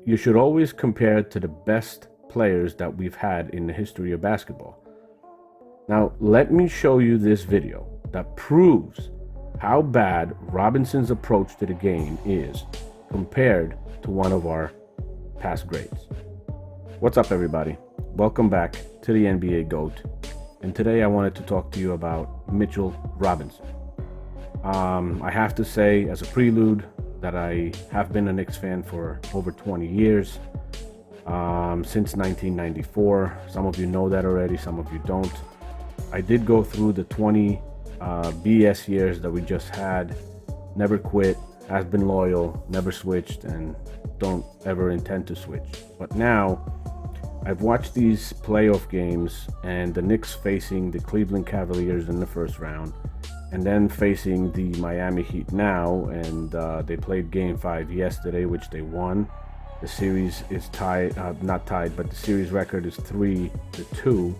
You should always compare to the best players that we've had in the history of basketball. Now, let me show you this video that proves how bad Robinson's approach to the game is compared to one of our past greats. What's up, everybody? Welcome back to the NBA GOAT. And today I wanted to talk to you about Mitchell Robinson. I have to say, as a prelude, that I have been a Knicks fan for over 20 years, since 1994. Some of you know that already, some of you don't. I did go through the 20 BS years that we just had. Never quit, has been loyal, never switched, and don't ever intend to switch. But now I've watched these playoff games and the Knicks facing the Cleveland Cavaliers in the first round, and then facing the Miami Heat now, and they played Game 5 yesterday, which they won. The series is tied, not tied, but the series record is 3-2,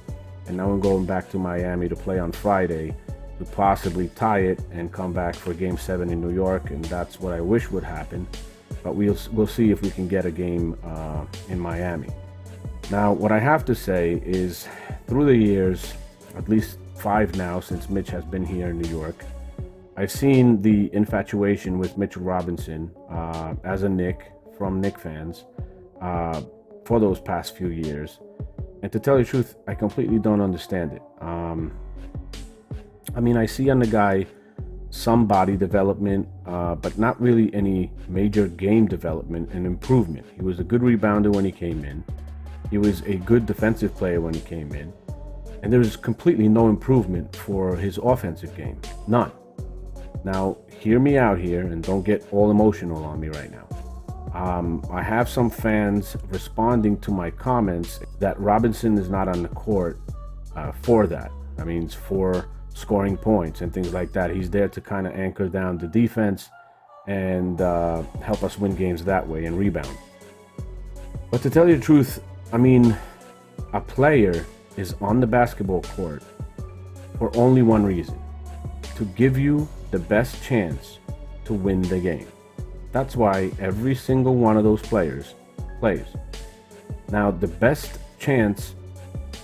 and now I'm going back to Miami to play on Friday to possibly tie it and come back for Game 7 in New York, and that's what I wish would happen. But we'll see if we can get a game in Miami. Now, what I have to say is, through the years, at least 5 now since Mitch has been here in New York, I've seen the infatuation with Mitchell Robinson as a Knick, from Knick fans, for those past few years. And to tell you the truth, I completely don't understand it. I mean, I see on the guy some body development, but not really any major game development and improvement. He was a good rebounder when he came in. He was a good defensive player when he came in. And there was completely no improvement for his offensive game. None. Now, hear me out here and don't get all emotional on me right now. I have some fans responding to my comments that Robinson is not on the court for that. I mean, for scoring points and things like that. He's there to kind of anchor down the defense and help us win games that way and rebound. But to tell you the truth, I mean, a player is on the basketball court for only one reason: to give you the best chance to win the game. That's why every single one of those players plays. Now, the best chance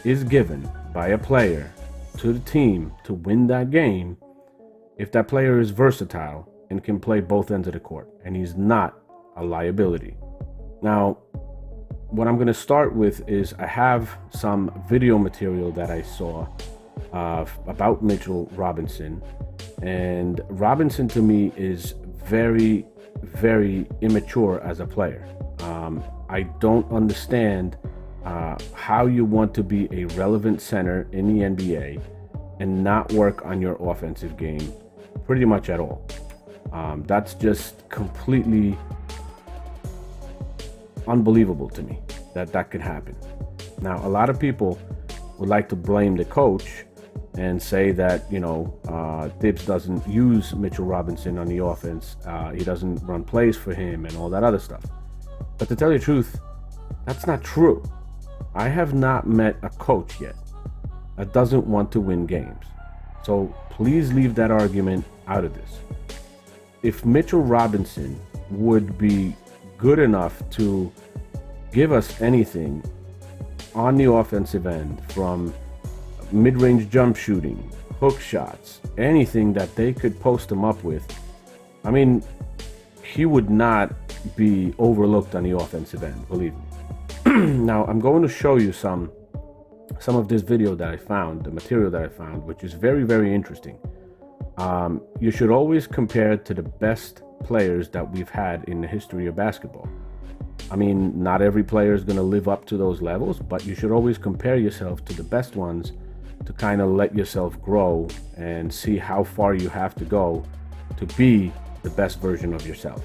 is given by a player to the team to win that game if that player is versatile and can play both ends of the court, and he's not a liability. Now, what I'm going to start with is I have some video material that I saw about Mitchell Robinson, and Robinson to me is very, very immature as a player. I don't understand how you want to be a relevant center in the NBA and not work on your offensive game pretty much at all. That's just completely unbelievable to me that could happen. Now, a lot of people would like to blame the coach and say that, Thibs doesn't use Mitchell Robinson on the offense. He doesn't run plays for him and all that other stuff. But to tell you the truth, that's not true. I have not met a coach yet that doesn't want to win games. So please leave that argument out of this. If Mitchell Robinson would be good enough to give us anything on the offensive end, from mid-range jump shooting, hook shots, anything that they could post him up with, I mean, he would not be overlooked on the offensive end, believe me. Now, I'm going to show you some of this video that I found, the material that I found, which is very, very interesting. You should always compare to the best players that we've had in the history of basketball. I mean, not every player is going to live up to those levels, but you should always compare yourself to the best ones to kind of let yourself grow and see how far you have to go to be the best version of yourself.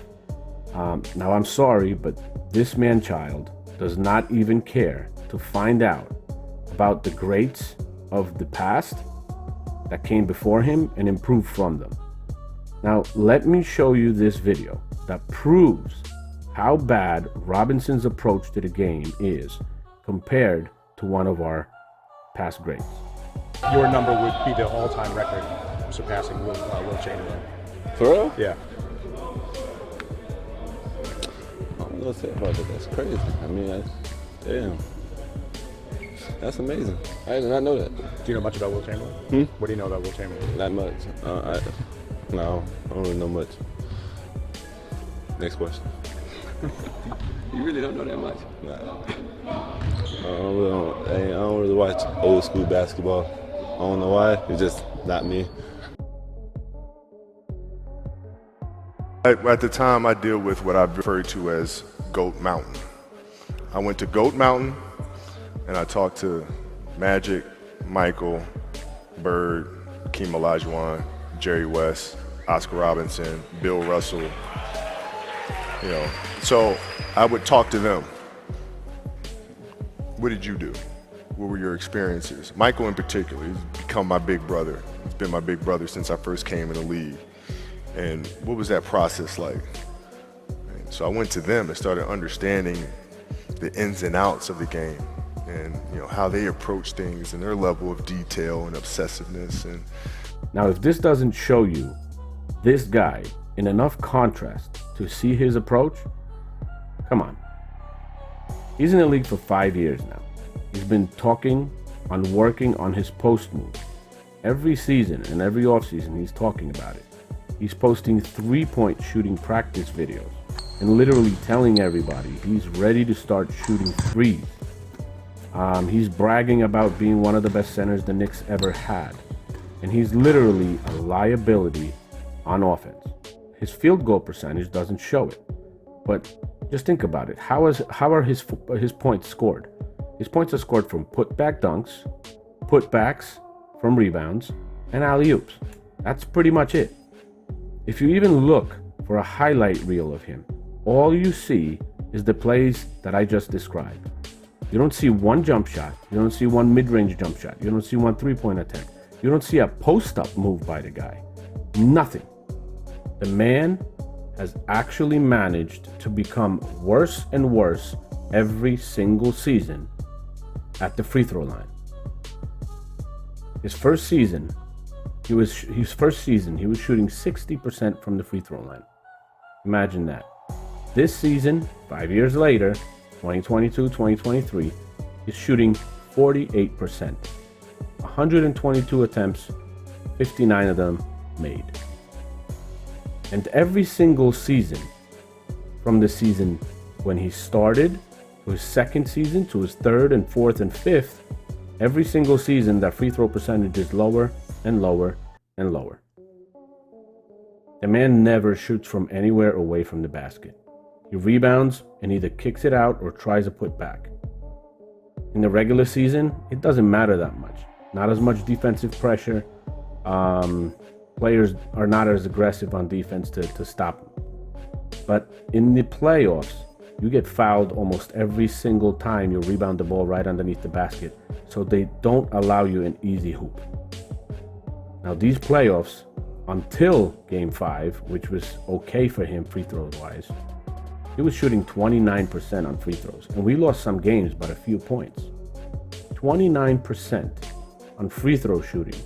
Now, I'm sorry, but this man-child does not even care to find out about the greats of the past that came before him and improve from them. Now, let me show you this video that proves how bad Robinson's approach to the game is compared to one of our past greats. Your number would be the all-time record, surpassing Will Chamberlain. For real? Yeah. nothing to say about that. That's crazy. I mean, damn. That's amazing. I did not know that. Do you know much about Wilt Chamberlain? What do you know about Wilt Chamberlain? Not much. No, I don't really know much. Next question. You really don't know that much? Nah. I don't really watch old school basketball. I don't know why. It's just not me. At the time, I deal with what I've referred to as Goat Mountain. I went to Goat Mountain, and I talked to Magic, Michael, Bird, Hakeem Olajuwon, Jerry West, Oscar Robinson, Bill Russell. You know, so I would talk to them. What did you do? What were your experiences? Michael in particular, he's become my big brother. He's been my big brother since I first came in the league. And what was that process like? And so I went to them and started understanding the ins and outs of the game and how they approach things and their level of detail and obsessiveness. And now, if this doesn't show you this guy in enough contrast to see his approach, come on. He's in the league for 5 years now. He's been working on his post move. Every season and every offseason, he's talking about it. He's posting 3-point shooting practice videos and literally telling everybody he's ready to start shooting threes. He's bragging about being one of the best centers the Knicks ever had. And he's literally a liability on offense. His field goal percentage doesn't show it. But just think about it. How are his points scored? His points are scored from putback dunks, putbacks, from rebounds, and alley-oops. That's pretty much it. If you even look for a highlight reel of him, all you see is the plays that I just described. You don't see one jump shot. You don't see one mid-range jump shot. You don't see one three-point attempt. You don't see a post-up move by the guy. Nothing. The man has actually managed to become worse and worse every single season at the free throw line. His first season, he was shooting 60% from the free throw line. Imagine that. This season, 5 years later, 2022, 2023, he's shooting 48%. 122 attempts, 59 of them made. And every single season, from the season when he started, to his second season, to his third and fourth and fifth, every single season that free throw percentage is lower and lower and lower. The man never shoots from anywhere away from the basket. He rebounds and either kicks it out or tries a putback. In the regular season, it doesn't matter that much. Not as much defensive pressure. Players are not as aggressive on defense to stop him. But in the playoffs, you get fouled almost every single time you rebound the ball right underneath the basket, so they don't allow you an easy hoop. Now these playoffs, until Game 5, which was okay for him free throws wise, he was shooting 29% on free throws, and we lost some games by a few points. 29% on free throw shooting,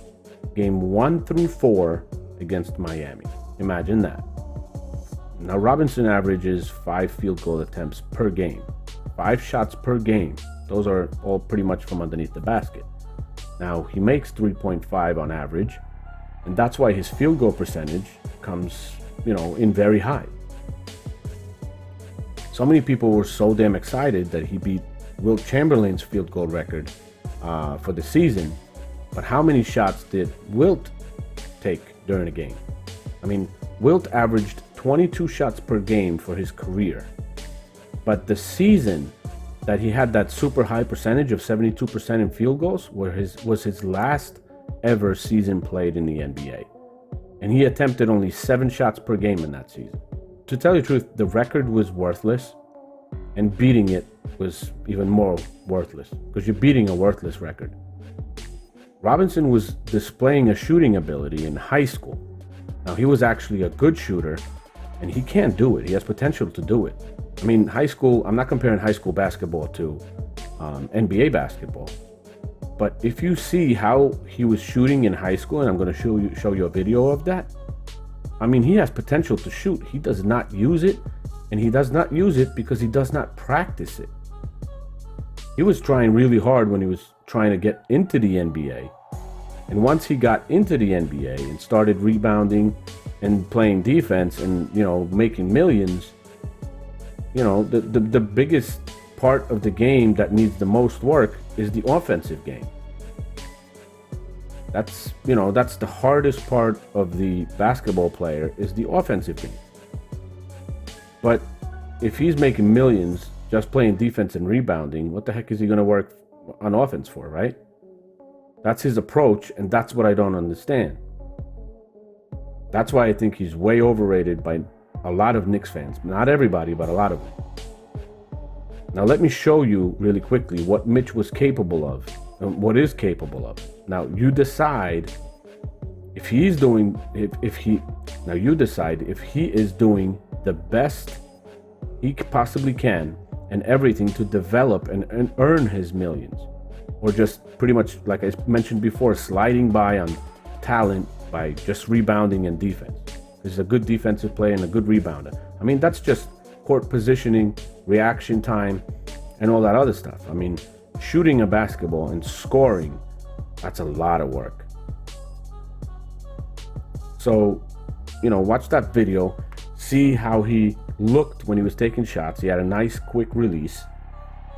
Game 1 through 4 against Miami. Imagine that. Now Robinson averages 5 field goal attempts per game, 5 shots per game. Those are all pretty much from underneath the basket. Now he makes 3.5 on average, and that's why his field goal percentage comes, in very high. So many people were so damn excited that he beat Wilt Chamberlain's field goal record for the season. But how many shots did Wilt take during a game? I mean, Wilt averaged 22 shots per game for his career. But the season that he had that super high percentage of 72% in field goals was his last ever season played in the NBA. And he attempted only 7 shots per game in that season. To tell you the truth, the record was worthless, and beating it was even more worthless, because you're beating a worthless record. Robinson was displaying a shooting ability in high school. Now, he was actually a good shooter, and he can do it. He has potential to do it. I mean, high school, I'm not comparing high school basketball to NBA basketball. But if you see how he was shooting in high school, and I'm going to show you a video of that, I mean, he has potential to shoot. He does not use it, And he does not use it because he does not practice it. He was trying really hard when he was trying to get into the NBA. And once he got into the NBA and started rebounding and playing defense and, you know, making millions, you know, the biggest part of the game that needs the most work is the offensive game. That's, you know, that's the hardest part of the basketball player, is the offensive game. But if he's making millions just playing defense and rebounding, what the heck is he going to work on offense for, right? That's his approach, and that's what I don't understand. That's why I think he's way overrated by a lot of Knicks fans. Not everybody, but a lot of them. Now let me show you really quickly what Mitch was capable of, and what is capable of. Now you decide if he's doing, now you decide if he is doing the best he possibly can and everything to develop and earn his millions, or just pretty much, like I mentioned before, sliding by on talent by just rebounding and defense. He's a good defensive player and a good rebounder. I mean, that's just court positioning, reaction time, and all that other stuff. I mean, shooting a basketball and scoring, that's a lot of work. So, you know, watch that video, see how he looked when he was taking shots. He had a nice quick release,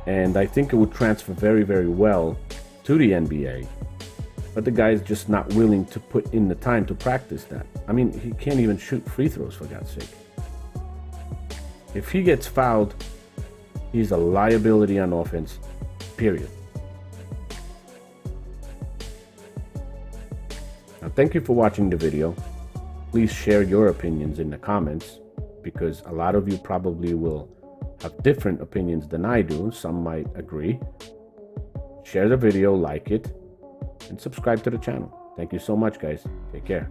and I think it would transfer very, very well to the NBA. But the guy is just not willing to put in the time to practice that. I mean, he can't even shoot free throws, for God's sake. If he gets fouled, he's a liability on offense, period. Now, thank you for watching the video. Please share your opinions in the comments, because a lot of you probably will have different opinions than I do. Some might agree. Share the video, like it, and subscribe to the channel. Thank you so much, guys. Take care.